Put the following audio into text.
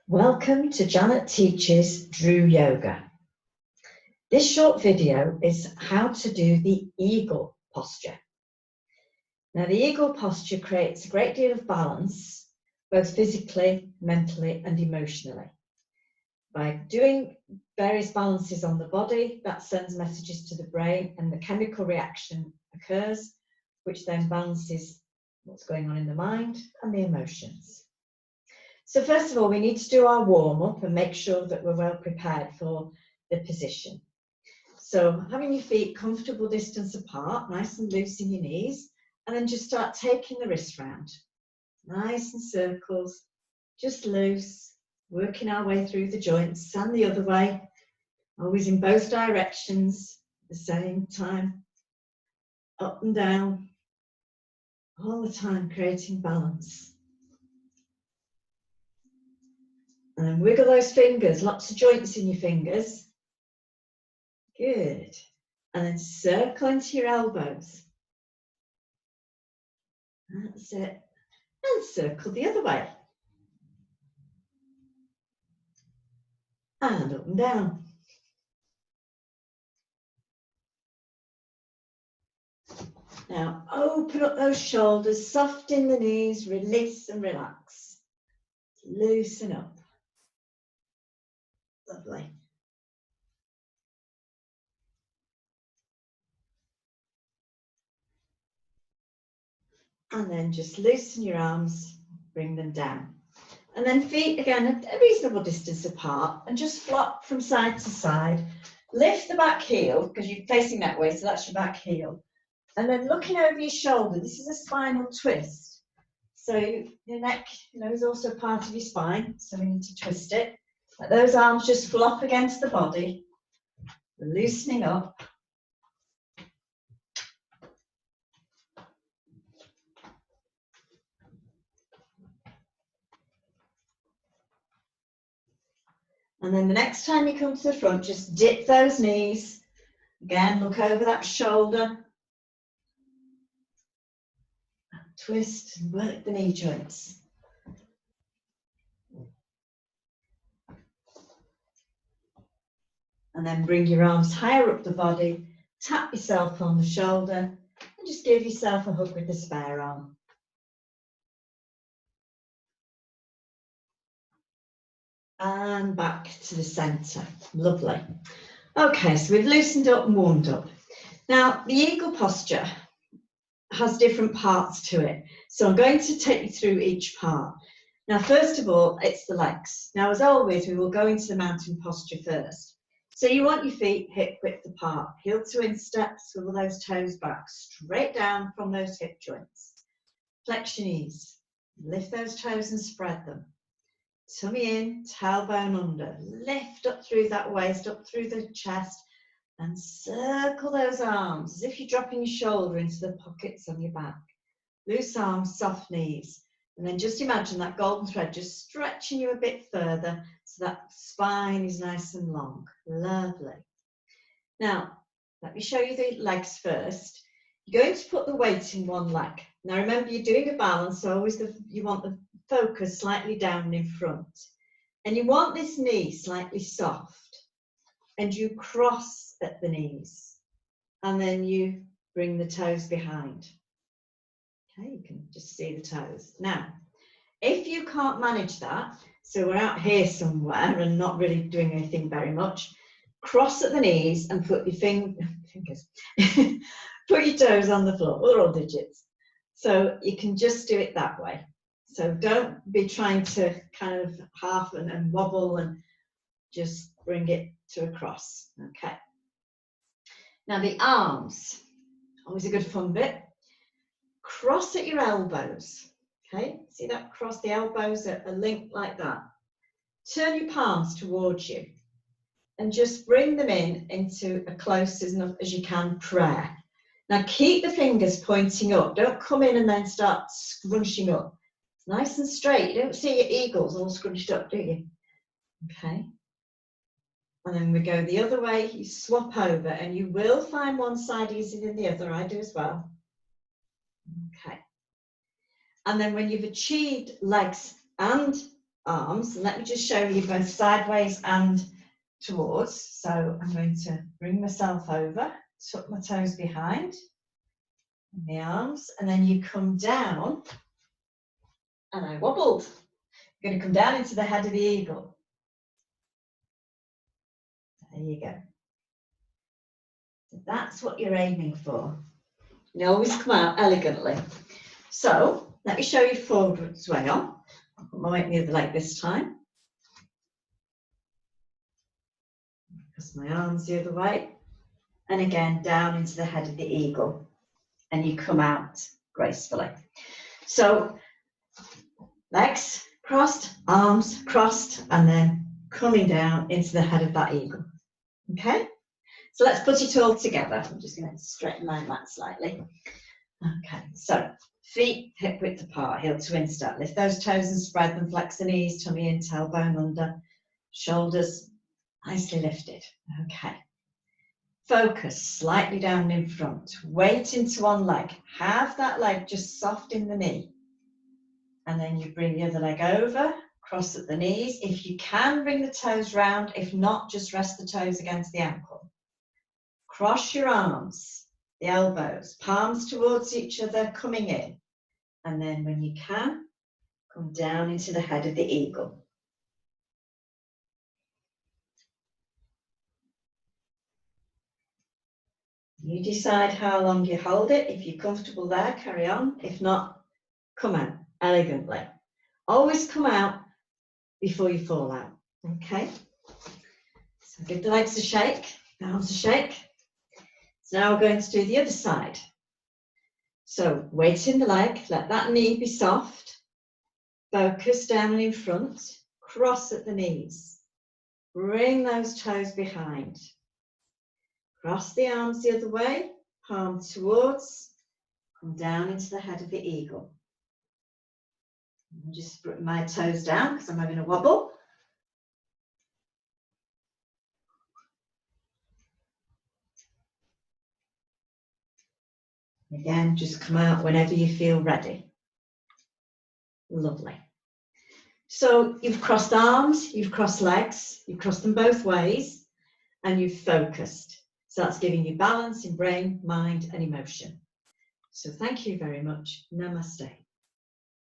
Welcome to Janet Teaches DRU Yoga. This short video is how to do the eagle posture. Now, the eagle posture creates a great deal of balance, both physically, mentally, and emotionally. By doing various balances on the body, that sends messages to the brain and the chemical reaction occurs, which then balances what's going on in the mind and the emotions. So first of all, we need to do our warm-up and make sure that we're well prepared for the position. So having your feet comfortable distance apart, nice and loose in your knees, and then just start taking the wrist round. Nice in circles, just loose, working our way through the joints and the other way, always in both directions at the same time, up and down, all the time creating balance. And then wiggle those fingers, lots of joints in your fingers. Good. And then circle into your elbows. That's it. And circle the other way. And up and down. Now open up those shoulders, soften the knees, release and relax. Loosen up. Lovely. And then just loosen your arms, bring them down. And then feet again a reasonable distance apart and just flop from side to side. Lift the back heel because you're facing that way, so that's your back heel. And then looking over your shoulder, this is a spinal twist. So your neck, is also part of your spine, so we need to twist it. Let those arms just flop against the body, loosening up. And then the next time you come to the front, just dip those knees. Again, look over that shoulder. Twist and work the knee joints. And then bring your arms higher up the body, tap yourself on the shoulder, and just give yourself a hug with the spare arm. And back to the centre. Lovely. Okay, so we've loosened up and warmed up. Now, the eagle posture has different parts to it. So I'm going to take you through each part. Now, first of all, it's the legs. Now, as always, we will go into the mountain posture first. So you want your feet hip width apart, heel to instep, swivel those toes back, straight down from those hip joints. Flex your knees, lift those toes and spread them. Tummy in, tailbone under, lift up through that waist, up through the chest, and circle those arms as if you're dropping your shoulder into the pockets on your back. Loose arms, soft knees. And then just imagine that golden thread just stretching you a bit further so that spine is nice and long. Lovely. Now, let me show you the legs first. You're going to put the weight in one leg. Now, remember, you're doing a balance, so always you want the focus slightly down in front. And you want this knee slightly soft. And you cross at the knees. And then you bring the toes behind. Okay, you can just see the toes. Now, if you can't manage that, so we're out here somewhere and not really doing anything very much, cross at the knees and put your fingers, put your toes on the floor, or all digits. So you can just do it that way. So don't be trying to kind of half and wobble and just bring it to a cross. Okay. Now the arms, always a good fun bit. Cross at your elbows, okay? See that cross, the elbows are linked like that. Turn your palms towards you and just bring them into a close as you can prayer. Now keep the fingers pointing up. Don't come in and then start scrunching up. It's nice and straight. You don't see your eagles all scrunched up, do you? Okay. And then we go the other way, you swap over, and you will find one side easier than the other. I do as well. Okay. And then when you've achieved legs and arms, and let me just show you both sideways and towards. So I'm going to bring myself over, tuck my toes behind the arms, and then you come down, and I wobbled. I'm going to come down into the head of the eagle. There you go. So that's what you're aiming for. You always come out elegantly. So let me show you forwards way on. I'll put my weight in the other leg this time. Cross my arms the other way. And again, down into the head of the eagle. And you come out gracefully. So legs crossed, arms crossed, and then coming down into the head of that eagle. Okay? So let's put it all together. I'm just going to straighten my mat slightly. Okay, so feet hip width apart, heel to instep. Lift those toes and spread them, flex the knees, tummy in, tailbone under, shoulders nicely lifted. Okay. Focus slightly down in front. Weight into one leg. Have that leg just soft in the knee. And then you bring the other leg over, cross at the knees. If you can, bring the toes round. If not, just rest the toes against the ankle. Cross your arms, the elbows, palms towards each other, coming in. And then when you can, come down into the head of the eagle. You decide how long you hold it. If you're comfortable there, carry on. If not, come out elegantly. Always come out before you fall out. Okay? So give the legs a shake, the arms a shake. So now we're going to do the other side. So weight in the leg, let that knee be soft. Focus down in front, cross at the knees. Bring those toes behind. Cross the arms the other way, palm towards, come down into the head of the eagle. And just put my toes down because I'm having a wobble. Again, just come out whenever you feel ready. Lovely. So you've crossed arms, you've crossed legs, you've crossed them both ways, and you've focused. So that's giving you balance in brain, mind, and emotion. So thank you very much. Namaste.